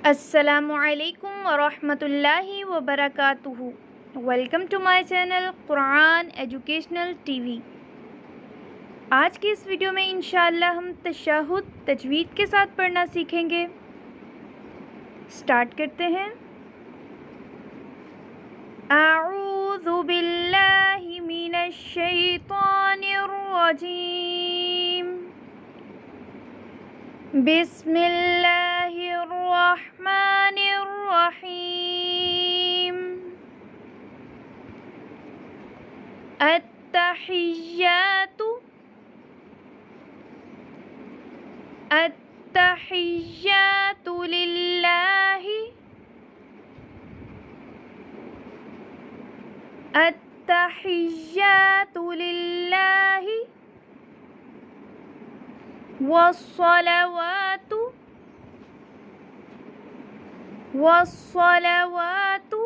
अस्सलामुअलैकुम वरहमतुल्लाहि वबरकातुहू। Welcome to my channel Quran educational TV. आज की इस वीडियो में इंशाअल्लाह हम तशहुद तजवीद के साथ पढ़ना सीखेंगे। स्टार्ट करते हैं। अऊज़ु बिल्लाहि मिनश शैतानिर रजीम। बिस्मिल्लाहिर रहमानिर रहीम। अत्तहिय्यातु अत्तहिय्यातु लिल्लाहि अत्तहिय्यातु लिल्लाहि वस्सलावातु वस्सलावातु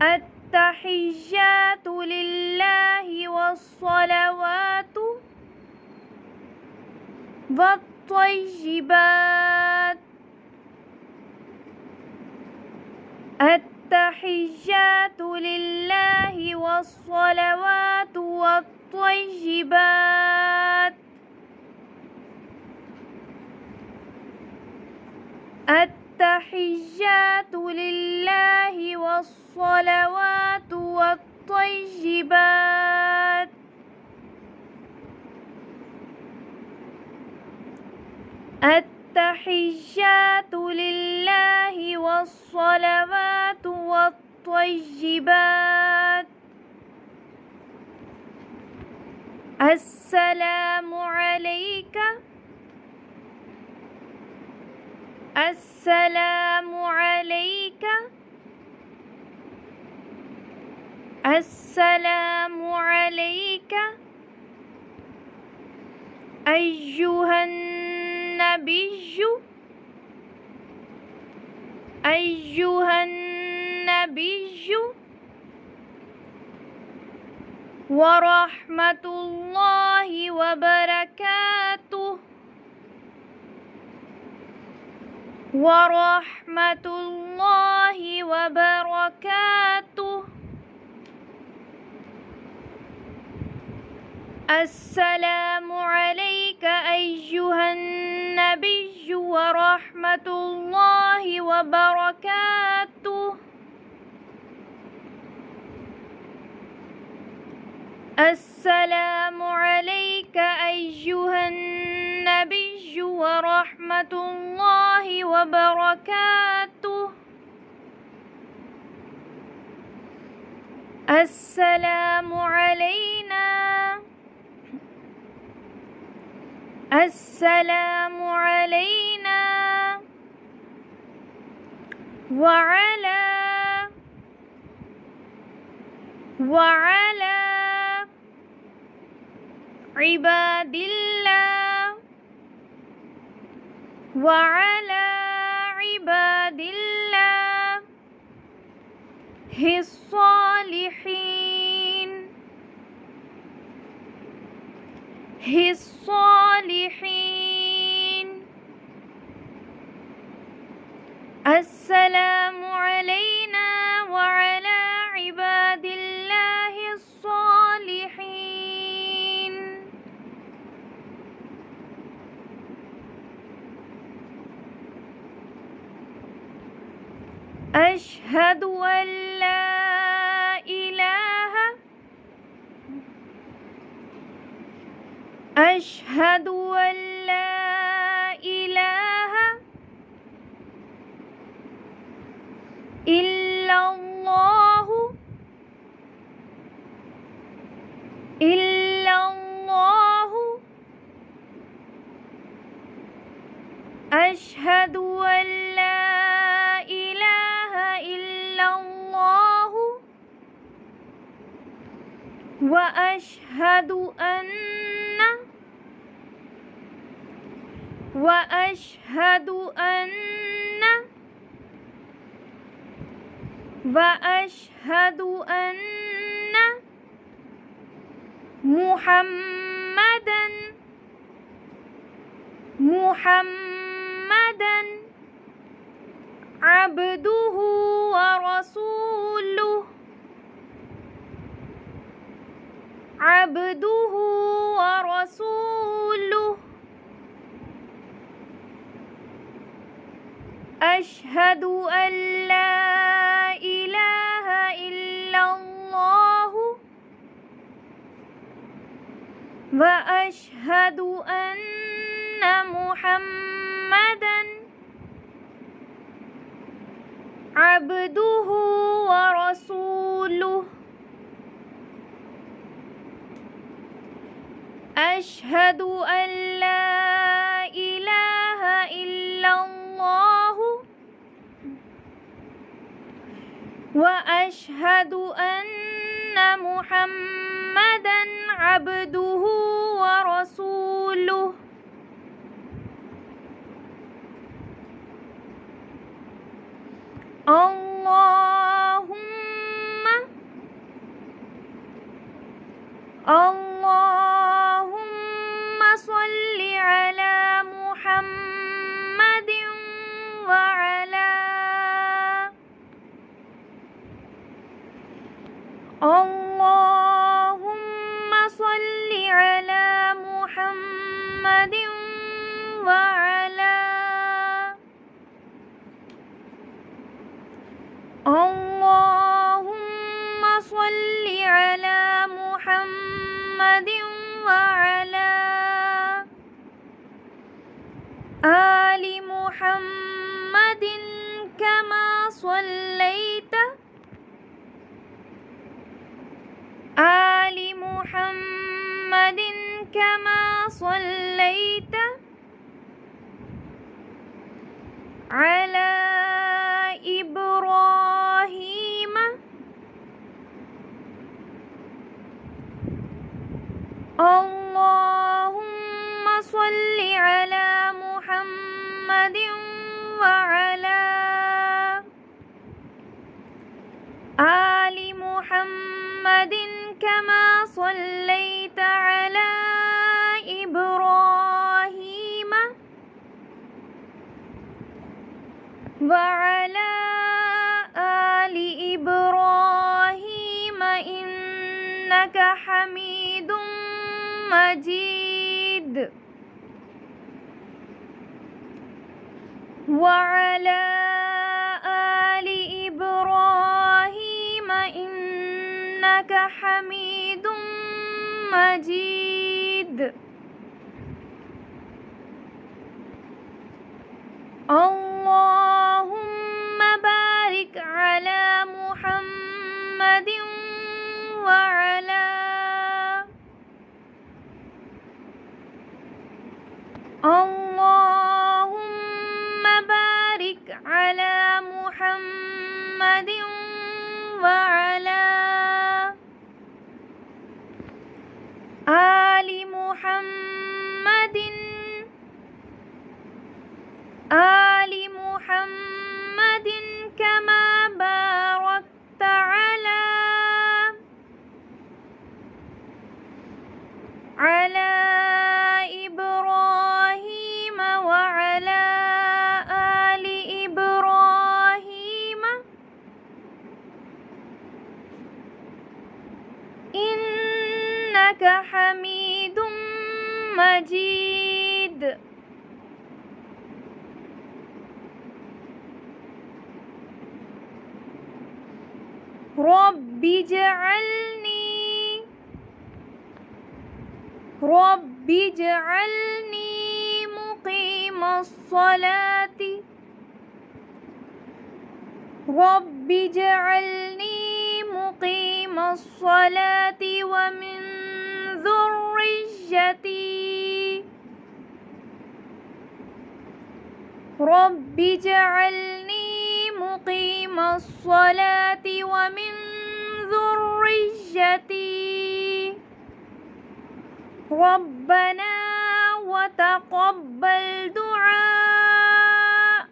अत्तहिय्यातु लिल्लाहि वस्सलावातु वत्तय्यिबात अत्तहिय्यातु लिल्लाहि वस्सलावातु वत्तय्यिबात अत्तहिय्यातु लिल्लाहि वस्सलावातु वत्तय्यिबात अत्तहिय्यातु लिल्लाहि वस्सलावातु वत्तय्यिबात। अस्सलामु अलैका अस्सलामु अलैका अस्सलामु अलैका अय्युहन नबिय्यु अय्युहन नबिय्यु वरहमतुल्लाहि वबरकातुहु वरहमतुल्लाहि वबरकातुहु। अस्सलामु अलैका अय्युहन नबिय्यु वरहमतुल्लाहि वबरकातुहु। अस्सलामु अलैका अय्युहन नबिय्यु वरहमतुल्लाहि वबरकातुहु। अस्सलामु अलैना अस्सलामु अलैना वअला इबादिल्लाह वअला इबादिल्लाह हिस्सालिहीन हिस्सालिहीन। अस्सलामु अलैना वअला इबादिल्लाहि स्सालिहीन। अशहदु अल्ला इलाहा अशहदु अल्ला इलाहा इल्लल्लाहु इल्लल्लाहु अशहदु अल्ला इलाहा इल्लल्लाहु व अशहदु अन्ना मुहम्मदन عبده ورسوله عبده ورسوله أشهد أن لا إله إلا الله وأشهد أن محمدًا عبده ورسوله أشهد أن لا إله إلا الله وأشهد أن محمدًا عبده ورسوله اللهم صل على محمد وعلى اللهم صل على محمد وعلى اللهم صل على محمد وعلى آل محمد كما صليت آل محمد كما صليت على إبراهيم اللهم صل على محمد وعلى آل محمد كما صليت على إبراهيم وعلى آل إبراهيم إنك حميد مجيد وعلى آل إبراهيم إنك حميد مجيد اللهم بارك على محمد وعلى اللهم بارك على محمد وعلى آل محمد كما باركت على إبراهيم وعلى آل إبراهيم إنك حميد مجيد رب اجعلني مقيم الصلاة رب اجعلني مقيم الصلاة ومن ذريتي رب اجعلني مقيم الصلاة ومن ذريتي ربنا وتقبل دعاء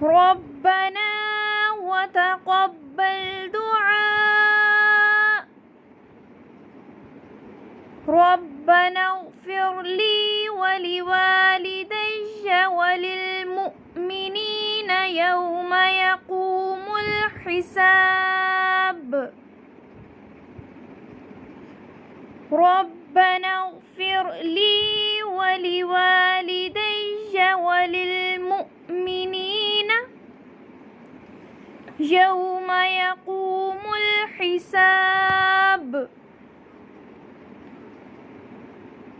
ربنا وتقبل دعاء ربنا اغفر لي वलिवालिदैय वलिलमुमिनीन यौम यक़ूमुल हिसाब। रब्बना इग़फ़िर ली वलिवालिदैय वलिलमुमिनीन यौम यक़ूमुल हिसाब।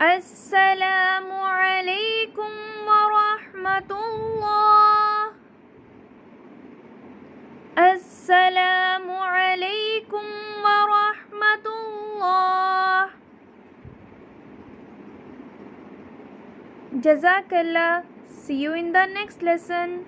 अस्सलामु अलैकुम वरहमतुल्लाह। अस्सलामु अलैकुम वरहमतुल्लाह। Jazakallah. See you in the next lesson.